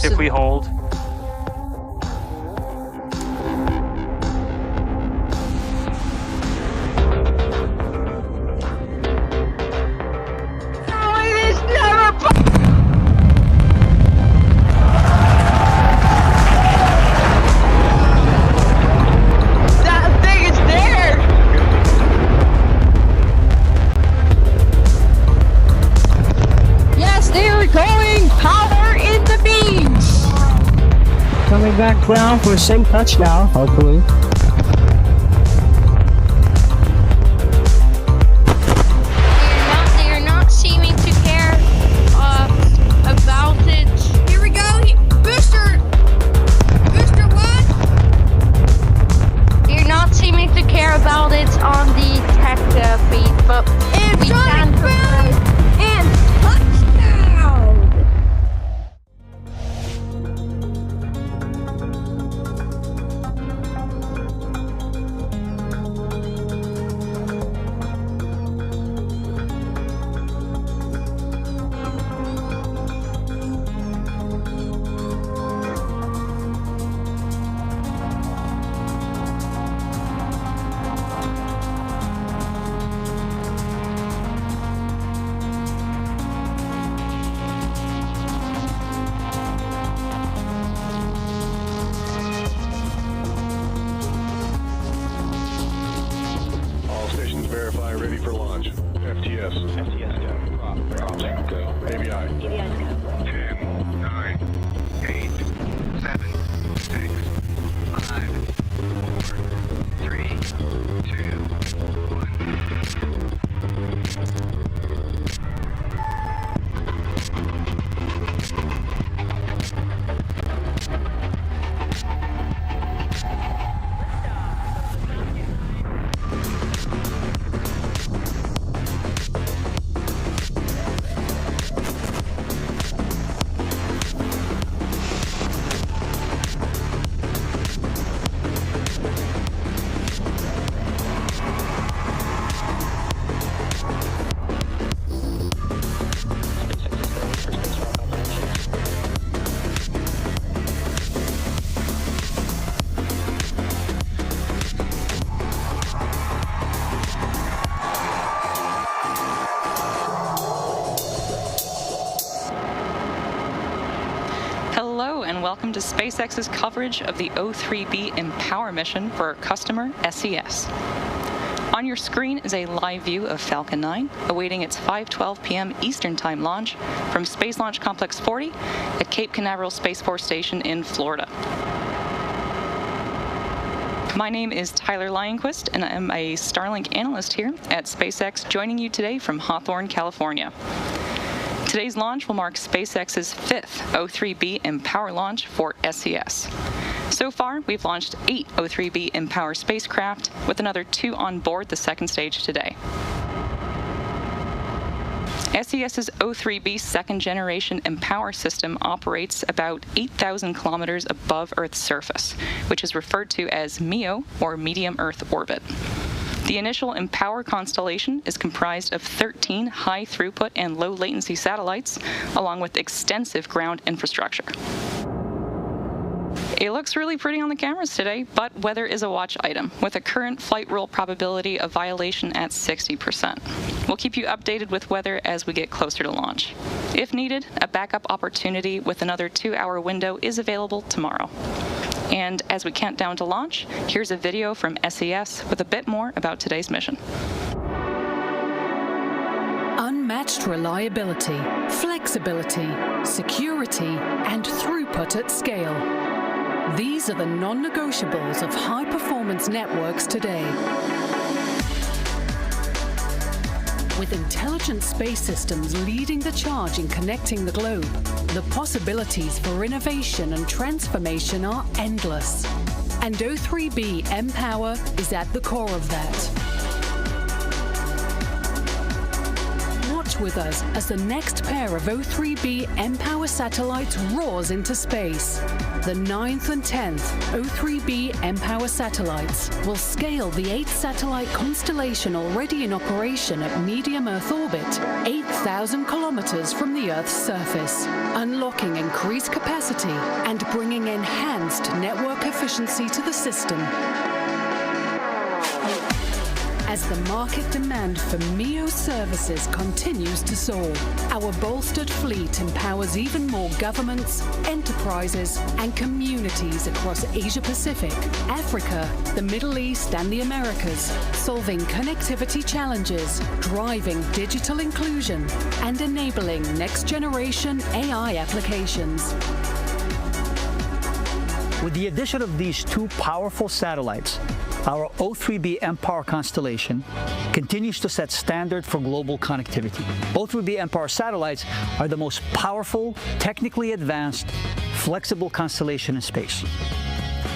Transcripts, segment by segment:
if we hold. Coming back down for the same touchdown, hopefully. They're not seeming to care about it. Here we go. Booster! Booster what? They're not seeming to care about it on the tech feed, but we can provide. And touchdown! Verify, ready for launch. FTS. FTS go. Props go. ABI. ABI's go. 10, 9, 8, 7, 6, 5, 4, 3, Hello and welcome to SpaceX's coverage of the O3b mPOWER mission for our customer, SES. On your screen is a live view of Falcon 9 awaiting its 5:12 p.m. Eastern Time launch from Space Launch Complex 40 at Cape Canaveral Space Force Station in Florida. My name is Tyler Lionquist and I am a Starlink analyst here at SpaceX, joining you today from Hawthorne, California. Today's launch will mark SpaceX's 5th O3b mPOWER launch for SES. So far, we've launched 8 O3b mPOWER spacecraft, with another 2 on board the second stage today. SES's O3b second-generation mPOWER system operates about 8,000 kilometers above Earth's surface, which is referred to as MEO, or Medium Earth Orbit. The initial mPOWER constellation is comprised of 13 high-throughput and low-latency satellites, along with extensive ground infrastructure. It looks really pretty on the cameras today, but weather is a watch item, with a current flight rule probability of violation at 60%. We'll keep you updated with weather as we get closer to launch. If needed, a backup opportunity with another 2-hour window is available tomorrow. And as we count down to launch, here's a video from SES with a bit more about today's mission. Unmatched reliability, flexibility, security, and throughput at scale. These are the non-negotiables of high-performance networks today. With intelligent space systems leading the charge in connecting the globe, the possibilities for innovation and transformation are endless. And O3b mPOWER is at the core of that. Watch Launch with us as the next pair of O3b mPOWER satellites roars into space. The 9th and 10th O3b mPOWER satellites will scale the 8 satellite constellation already in operation at medium Earth orbit, 8,000 kilometers from the Earth's surface, unlocking increased capacity and bringing enhanced network efficiency to the system. As the market demand for MEO services continues to soar, our bolstered fleet empowers even more governments, enterprises, and communities across Asia-Pacific, Africa, the Middle East, and the Americas, solving connectivity challenges, driving digital inclusion, and enabling next-generation AI applications. With the addition of these two powerful satellites, our O3b mPOWER constellation continues to set standard for global connectivity. O3b mPOWER satellites are the most powerful, technically advanced, flexible constellation in space.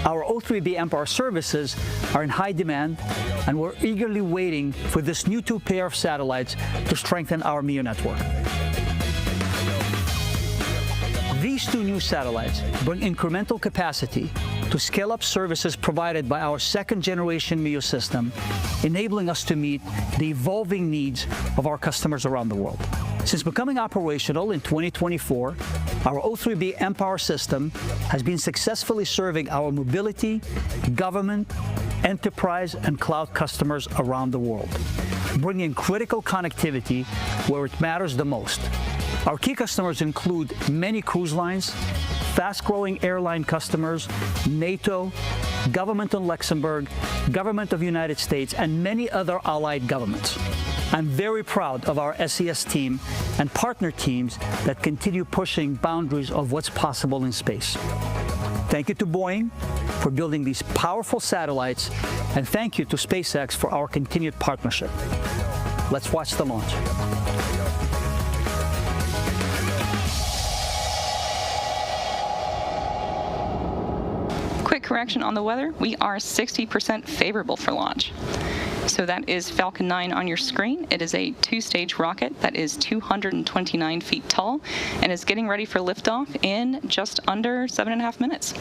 Our O3b mPOWER services are in high demand, and we're eagerly waiting for this new two pair of satellites to strengthen our MEO network. These two new satellites bring incremental capacity to scale up services provided by our second-generation MEO system, enabling us to meet the evolving needs of our customers around the world. Since becoming operational in 2024, our O3b mPOWER system has been successfully serving our mobility, government, enterprise, and cloud customers around the world, bringing critical connectivity where it matters the most. Our key customers include many cruise lines, fast-growing airline customers, NATO, government in Luxembourg, government of the United States, and many other allied governments. I'm very proud of our SES team and partner teams that continue pushing boundaries of what's possible in space. Thank you to Boeing for building these powerful satellites, and thank you to SpaceX for our continued partnership. Let's watch the launch. Quick correction on the weather, we are 60% favorable for launch. So that is Falcon 9 on your screen. It is a two-stage rocket that is 229 feet tall and is getting ready for liftoff in just under 7.5 minutes.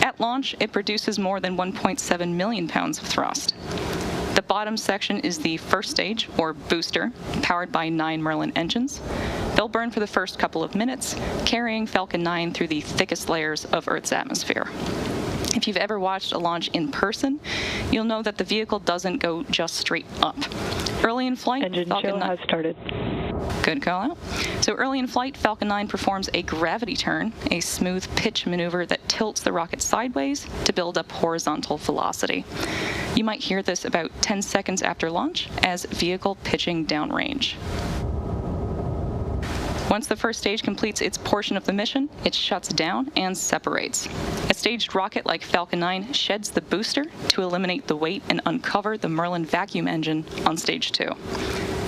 At launch, it produces more than 1.7 million pounds of thrust. The bottom section is the first stage, or booster, powered by 9 Merlin engines. They'll burn for the first couple of minutes, carrying Falcon 9 through the thickest layers of Earth's atmosphere. If you've ever watched a launch in person, you'll know that the vehicle doesn't go just straight up. Early in flight, Engine Falcon 9 has started. Good call out. So early in flight, Falcon 9 performs a gravity turn, a smooth pitch maneuver that tilts the rocket sideways to build up horizontal velocity. You might hear this about 10 seconds after launch as vehicle pitching downrange. Once the first stage completes its portion of the mission, it shuts down and separates. A staged rocket like Falcon 9 sheds the booster to eliminate the weight and uncover the Merlin vacuum engine on stage 2.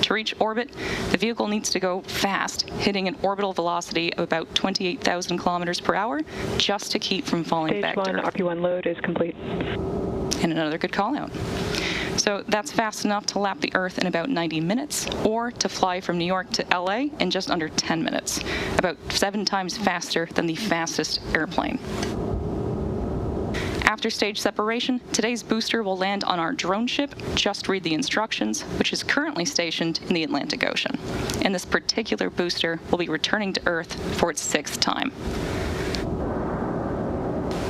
To reach orbit, the vehicle needs to go fast, hitting an orbital velocity of about 28,000 kilometers per hour just to keep from falling back to Earth. Stage 1 RP1 load is complete. And another good call out. So that's fast enough to lap the Earth in about 90 minutes, or to fly from New York to LA in just under 10 minutes, about 7 times faster than the fastest airplane. After stage separation, today's booster will land on our drone ship, Just Read the Instructions, which is currently stationed in the Atlantic Ocean. And this particular booster will be returning to Earth for its 6th time.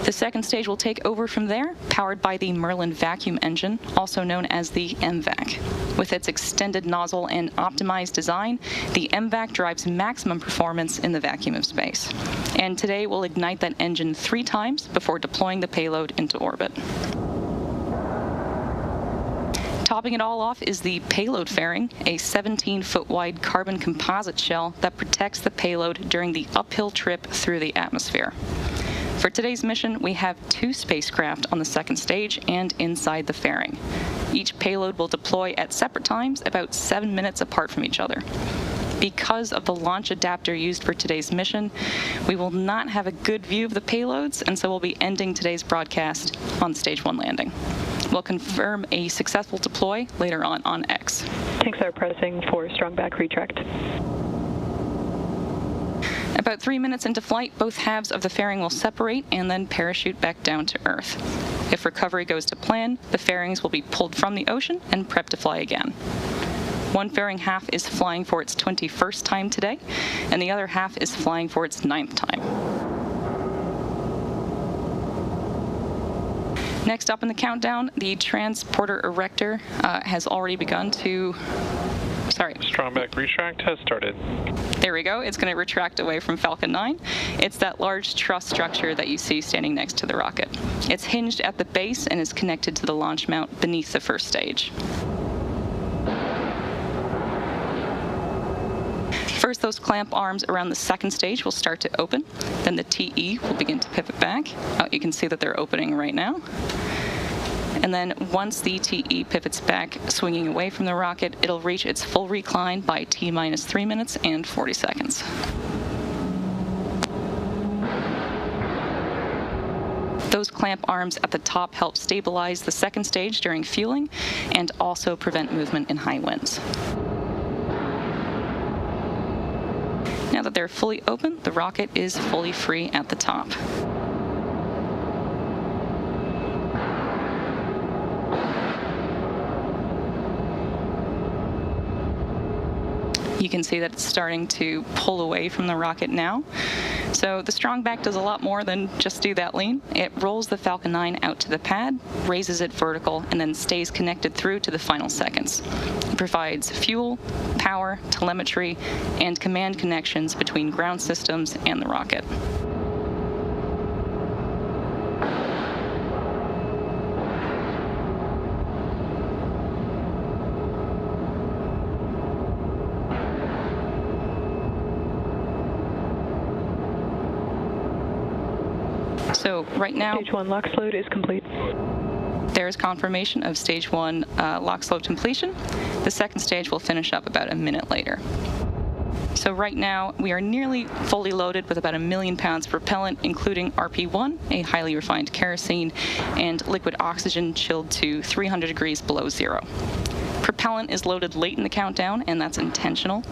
The second stage will take over from there, powered by the Merlin vacuum engine, also known as the MVAC. With its extended nozzle and optimized design, the MVAC drives maximum performance in the vacuum of space. And today we'll ignite that engine 3 times before deploying the payload into orbit. Topping it all off is the payload fairing, a 17-foot wide carbon composite shell that protects the payload during the uphill trip through the atmosphere. For today's mission, we have 2 spacecraft on the second stage and inside the fairing. Each payload will deploy at separate times, about 7 minutes apart from each other. Because of the launch adapter used for today's mission, we will not have a good view of the payloads, and so we'll be ending today's broadcast on stage 1 landing. We'll confirm a successful deploy later on X. Tanks are pressing for strong back retract. About 3 minutes into flight, both halves of the fairing will separate and then parachute back down to Earth. If recovery goes to plan, the fairings will be pulled from the ocean and prepped to fly again. One fairing half is flying for its 21st time today, and the other half is flying for its 9th time. Next up in the countdown, the transporter erector has already begun to... Strong back retract has started. There we go. It's going to retract away from Falcon 9. It's that large truss structure that you see standing next to the rocket. It's hinged at the base and is connected to the launch mount beneath the first stage. First, those clamp arms around the second stage will start to open. Then the TE will begin to pivot back. Oh, you can see that they're opening right now. And then once the TE pivots back, swinging away from the rocket, it'll reach its full recline by T-minus 3 minutes and 40 seconds. Those clamp arms at the top help stabilize the second stage during fueling and also prevent movement in high winds. Now that they're fully open, the rocket is fully free at the top. You can see that it's starting to pull away from the rocket now. So the strong back does a lot more than just do that lean. It rolls the Falcon 9 out to the pad, raises it vertical, and then stays connected through to the final seconds. It provides fuel, power, telemetry, and command connections between ground systems and the rocket. So right now, Stage 1 LOX load is complete. There's confirmation of Stage 1 LOX load completion. The second stage will finish up about a minute later. So right now, we are nearly fully loaded with about 1 million pounds of propellant, including RP1, a highly refined kerosene, and liquid oxygen chilled to 300 degrees below zero. Propellant is loaded late in the countdown, and that's intentional.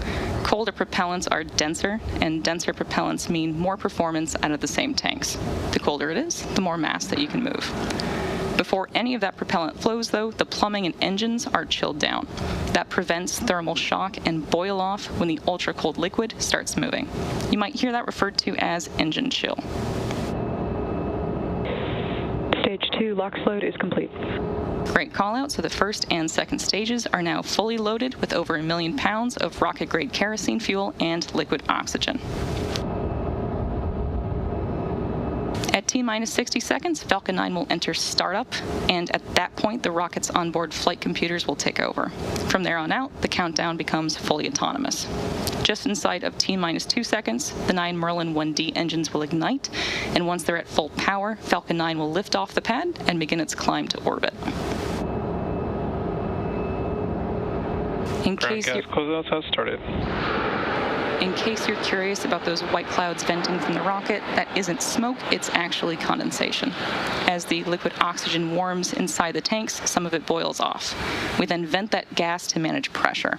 Colder propellants are denser, and denser propellants mean more performance out of the same tanks. The colder it is, the more mass that you can move. Before any of that propellant flows, though, the plumbing and engines are chilled down. That prevents thermal shock and boil off when the ultra-cold liquid starts moving. You might hear that referred to as engine chill. Stage 2 LOX load is complete. Great call out. So the first and second stages are now fully loaded with over 1 million pounds of rocket-grade kerosene fuel and liquid oxygen. At T-minus 60 seconds, Falcon 9 will enter startup, and at that point, the rocket's onboard flight computers will take over. From there on out, the countdown becomes fully autonomous. Just inside of T-minus 2 seconds, the 9 Merlin 1D engines will ignite, and once they're at full power, Falcon 9 will lift off the pad and begin its climb to orbit. In case closeouts has started. In case you're curious about those white clouds venting from the rocket, that isn't smoke, it's actually condensation. As the liquid oxygen warms inside the tanks, some of it boils off. We then vent that gas to manage pressure.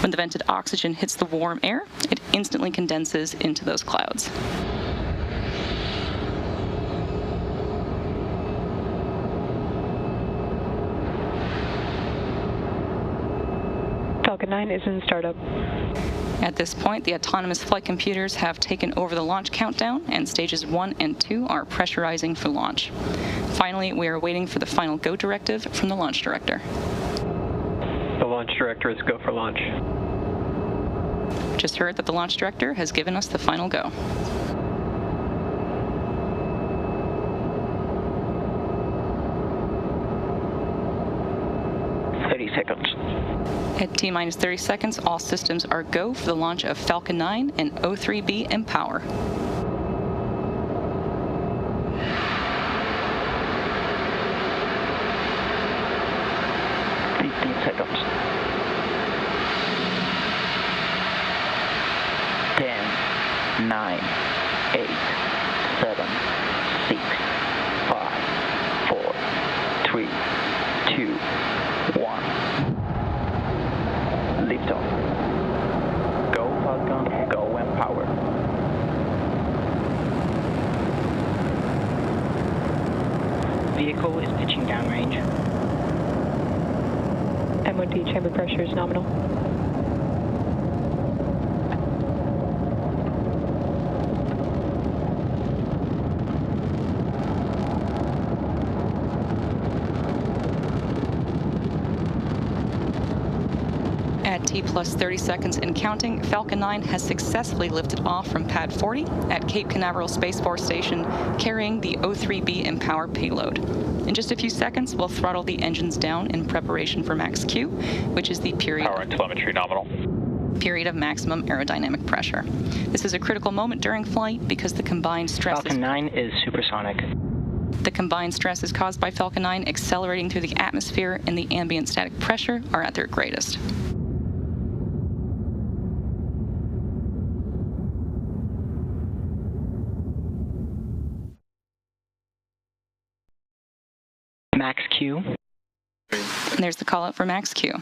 When the vented oxygen hits the warm air, it instantly condenses into those clouds. Falcon 9 is in startup. At this point, the autonomous flight computers have taken over the launch countdown, and stages 1 and 2 are pressurizing for launch. Finally, we are waiting for the final go directive from the launch director. The launch director is go for launch. Just heard that the launch director has given us the final go. At T-minus 30 seconds, all systems are go for the launch of Falcon 9 and O3b mPOWER. Seconds. 10, 9, 8, 7, 6, 5, 4, 3, vehicle is pitching downrange. M1D chamber pressure is nominal. At T plus 30 seconds and counting, Falcon 9 has successfully lifted off from Pad 40 at Cape Canaveral Space Force Station, carrying the O3b mPOWER payload. In just a few seconds, we'll throttle the engines down in preparation for max Q, which is the period Power and telemetry nominal. Period of maximum aerodynamic pressure. This is a critical moment during flight because the combined stress Falcon 9 is supersonic. The combined stress is caused by Falcon 9 accelerating through the atmosphere, and the ambient static pressure are at their greatest. Max Q. And there's the call out for max Q.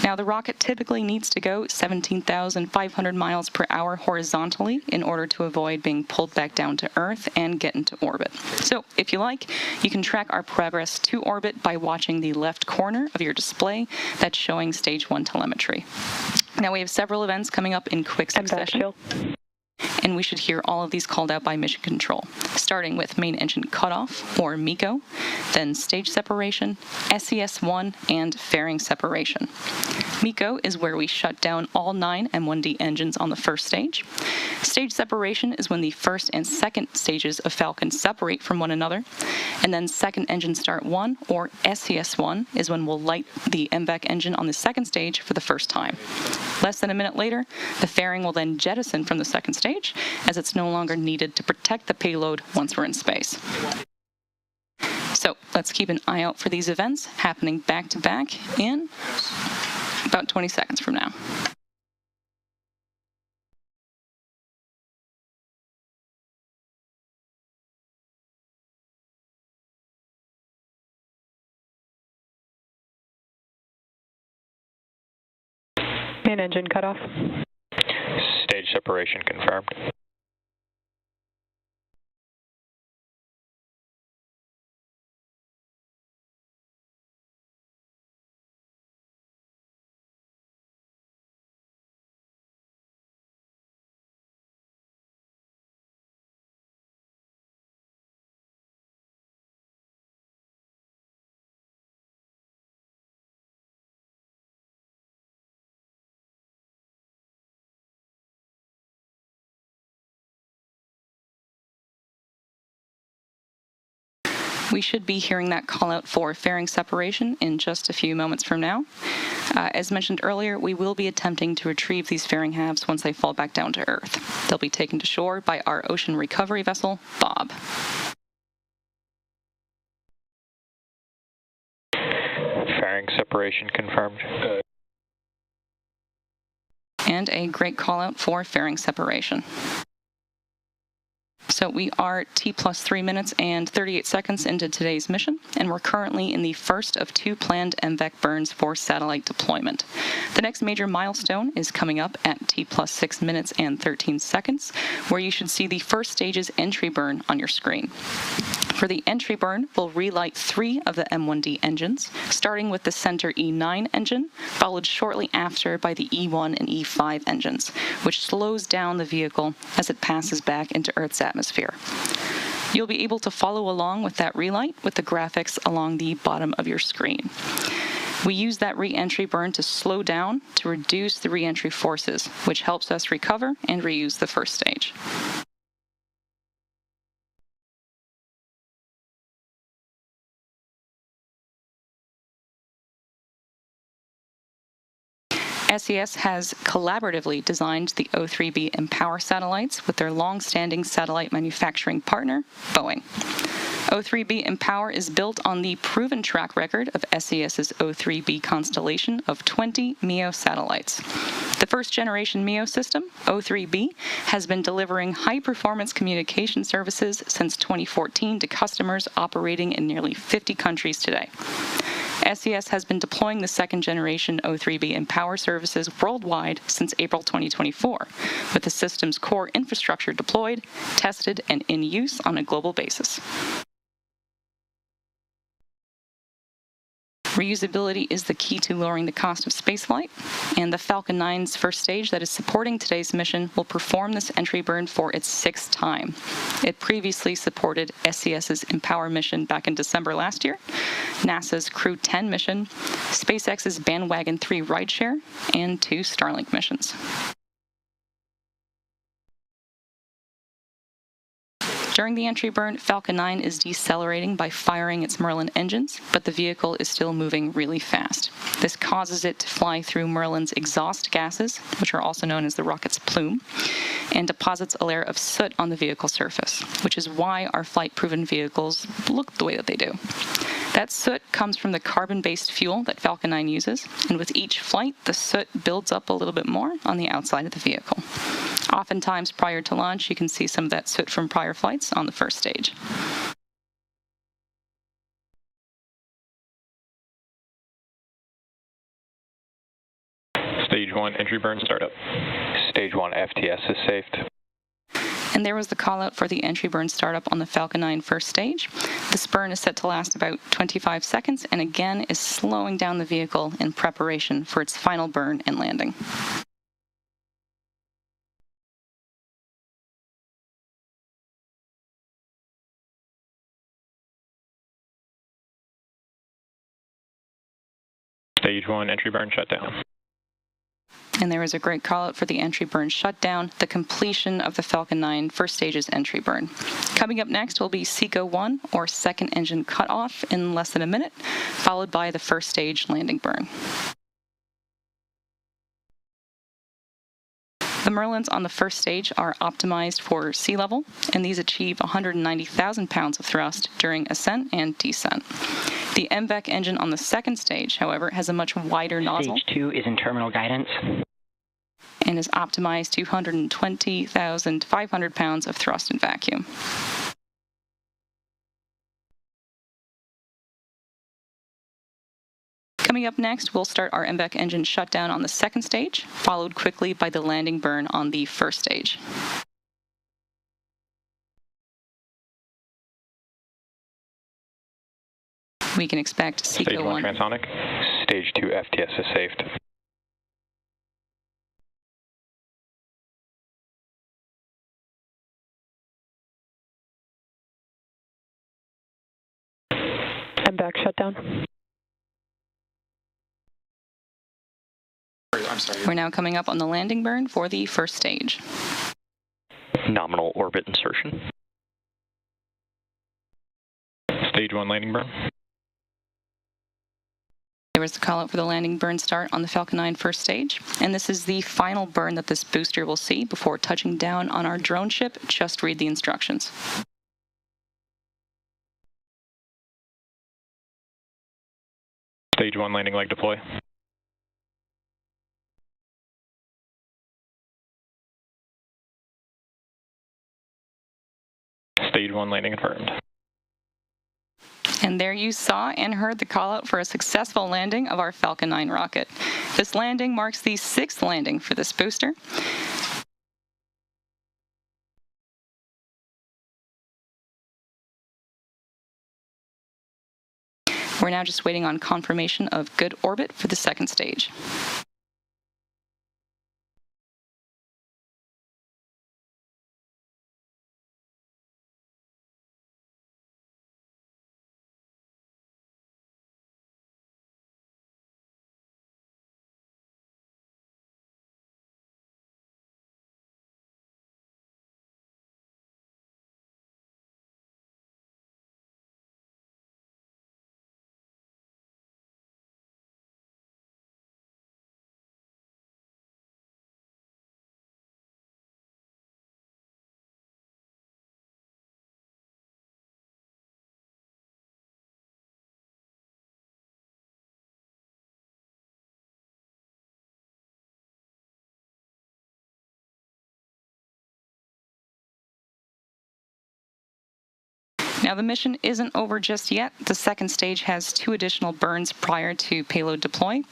Now, the rocket typically needs to go 17,500 miles per hour horizontally in order to avoid being pulled back down to Earth and get into orbit. So, if you like, you can track our progress to orbit by watching the left corner of your display that's showing Stage 1 telemetry. Now, we have several events coming up in quick succession, and we should hear all of these called out by Mission Control, starting with main engine cutoff, or MECO, then stage separation, SES-1, and fairing separation. MECO is where we shut down all 9 M1D engines on the first stage. Stage separation is when the first and second stages of Falcon separate from one another. And then second engine start 1, or SES-1, is when we'll light the MVAC engine on the second stage for the first time. Less than a minute later, the fairing will then jettison from the second stage, as it's no longer needed to protect the payload once we're in space. So let's keep an eye out for these events happening back to back in about 20 seconds from now. Main engine cutoff. Stage separation confirmed. We should be hearing that call out for fairing separation in just a few moments from now. As mentioned earlier, we will be attempting to retrieve these fairing halves once they fall back down to Earth. They'll be taken to shore by our ocean recovery vessel, Bob. Fairing separation confirmed. And a great call out for fairing separation. So we are T plus 3 minutes and 38 seconds into today's mission, and we're currently in the first of 2 planned MVAC burns for satellite deployment. The next major milestone is coming up at T plus 6 minutes and 13 seconds, where you should see the first stage's entry burn on your screen. For the entry burn, we'll relight 3 of the M1D engines, starting with the center E9 engine, followed shortly after by the E1 and E5 engines, which slows down the vehicle as it passes back into Earth's atmosphere. You'll be able to follow along with that relight with the graphics along the bottom of your screen. We use that re-entry burn to slow down to reduce the re-entry forces, which helps us recover and reuse the first stage. SES has collaboratively designed the O3b mPOWER satellites with their long-standing satellite manufacturing partner, Boeing. O3b mPOWER is built on the proven track record of SES's O3b constellation of 20 MEO satellites. The first-generation MEO system, O3b, has been delivering high-performance communication services since 2014 to customers operating in nearly 50 countries today. SES has been deploying the second-generation O3b mPOWER services worldwide since April 2024, with the system's core infrastructure deployed, tested, and in use on a global basis. Reusability is the key to lowering the cost of spaceflight, and the Falcon 9's first stage that is supporting today's mission will perform this entry burn for its 6th time. It previously supported SES's mPOWER mission back in December last year, NASA's Crew 10 mission, SpaceX's Bandwagon 3 rideshare, and 2 Starlink missions. During the entry burn, Falcon 9 is decelerating by firing its Merlin engines, but the vehicle is still moving really fast. This causes it to fly through Merlin's exhaust gases, which are also known as the rocket's plume, and deposits a layer of soot on the vehicle surface, which is why our flight-proven vehicles look the way that they do. That soot comes from the carbon-based fuel that Falcon 9 uses, and with each flight, the soot builds up a little bit more on the outside of the vehicle. Oftentimes, prior to launch, you can see some of that soot from prior flights on the first stage. Stage 1 entry burn startup. Stage 1 FTS is saved. And there was the call out for the entry burn startup on the Falcon 9 first stage. This burn is set to last about 25 seconds and again is slowing down the vehicle in preparation for its final burn and landing. Stage 1 entry burn shutdown. And there was a great call out for the entry burn shutdown, the completion of the Falcon 9 first stage's entry burn. Coming up next will be SECO 1, or second engine cutoff, in less than a minute, followed by the first stage landing burn. The Merlins on the first stage are optimized for sea level, and these achieve 190,000 pounds of thrust during ascent and descent. The MVEC engine on the second stage, however, has a much wider nozzle. Stage 2 is in terminal guidance. And is optimized to 120,500 pounds of thrust and vacuum. Coming up next, we'll start our MVEC engine shutdown on the second stage, followed quickly by the landing burn on the first stage. We can expect Stage SECO 1 transonic. Stage 2 FTS is saved. MVAC shutdown. We're now coming up on the landing burn for the first stage. Nominal orbit insertion. Stage 1 landing burn. There was the call out for the landing burn start on the Falcon 9 first stage, and this is the final burn that this booster will see before touching down on our drone ship. Just read the instructions. Stage 1 landing leg deploy. Stage 1 landing confirmed. And there you saw and heard the call out for a successful landing of our Falcon 9 rocket. This landing marks the 6th landing for this booster. We're now just waiting on confirmation of good orbit for the second stage. Now, the mission isn't over just yet. The second stage has 2 additional burns prior to payload deploy.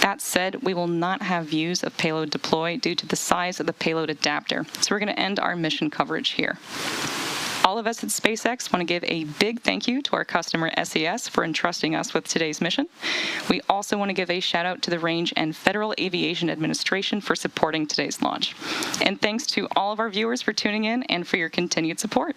That said, we will not have views of payload deploy due to the size of the payload adapter. So we're going to end our mission coverage here. All of us at SpaceX want to give a big thank you to our customer SES for entrusting us with today's mission. We also want to give a shout out to the Range and Federal Aviation Administration for supporting today's launch. And thanks to all of our viewers for tuning in and for your continued support.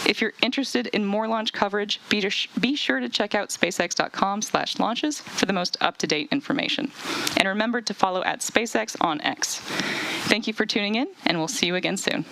If you're interested in more launch coverage, be sure to check out spacex.com/launches for the most up-to-date information. And remember to follow at SpaceX on X. Thank you for tuning in, and we'll see you again soon.